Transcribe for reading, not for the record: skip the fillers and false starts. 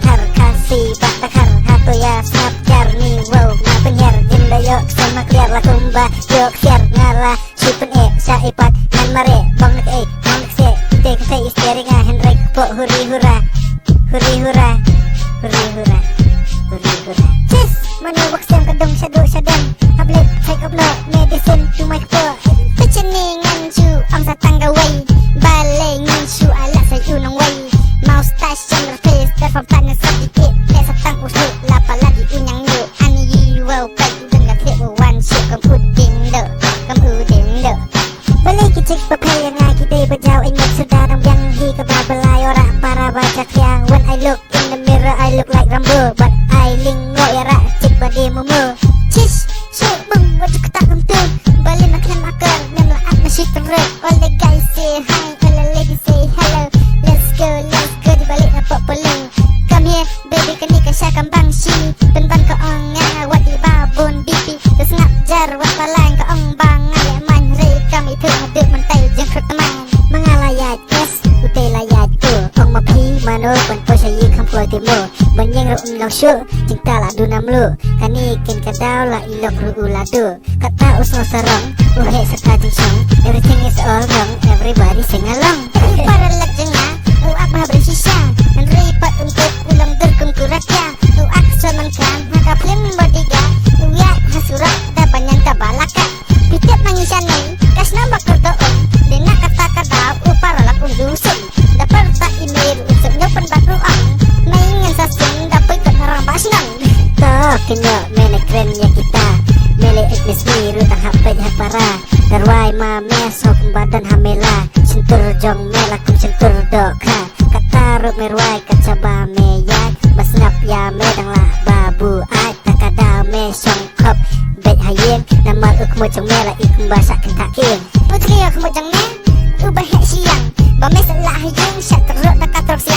batakar kasih batakar hatu ya snap jarni wow na penyer jinda yok sama clear la kumba yok siar ngala sipen saipat nan mare bang nak se te kete isteringa henry po huri hura huri hura huri hura huri hura cis mani waksem kadung shadu shadem tablet take up no medicine to my poor pecheningan chu am sa tanggaway balay ngin chu ala sa unang way moustache yang face dari tangan sedikit desa tang usul lapa lagi unyang yo ani wow pai dengan tebo one show kemudian do balik cek papaya nga kita berjauh ingat saudara yang hi kebalai orang para baca yang when I look in the mirror I look like Rambo but I lingo era cek badi mumu cis so bung wajah ketak tentu balik nak kena makan memlaat masih teruk all the guys say hi all the ladies say hello let's go di balik nampak pelung come here baby kenika syakam bang sini penban ke ongan awak di babun bibi terus ngap jar wat palang ke ong bang alek man re kami tu haduk mentai jeng teman mengalayat es utai layat tu ong mapi mano pan po syayi kampoi timu banyeng ru lau syu cinta la dunam lu kani kin kadau la ilok ru uladu kata usno sarong uhe serta jeng everything is all wrong everybody sing along para lejengah uak mahabri sisa dan ripat untuk ulang terkungku rakyat uak semankan maka plim bodiga uyak hasurak da banyak tabalaka pitiap nangisanay kas nambak kerdoon dena kata-kata upara lakung dusun dapat tak imir usap nyopan bakruang maingan sasin dapat ikut narambas nang tak kenyo menek kerennya kita mele etnis miru tak hapet hapara darwai mame sok badan hamela sentur jong melakum sentur doka kata merwai kacaba meyat basnap ya medang lah babu ai takada me songkop bet hayen namal ukmo jong mela ikum basak kentakin putri ukmo jong ne ubah siang ba mes lah hayen syak teruk tak terus siang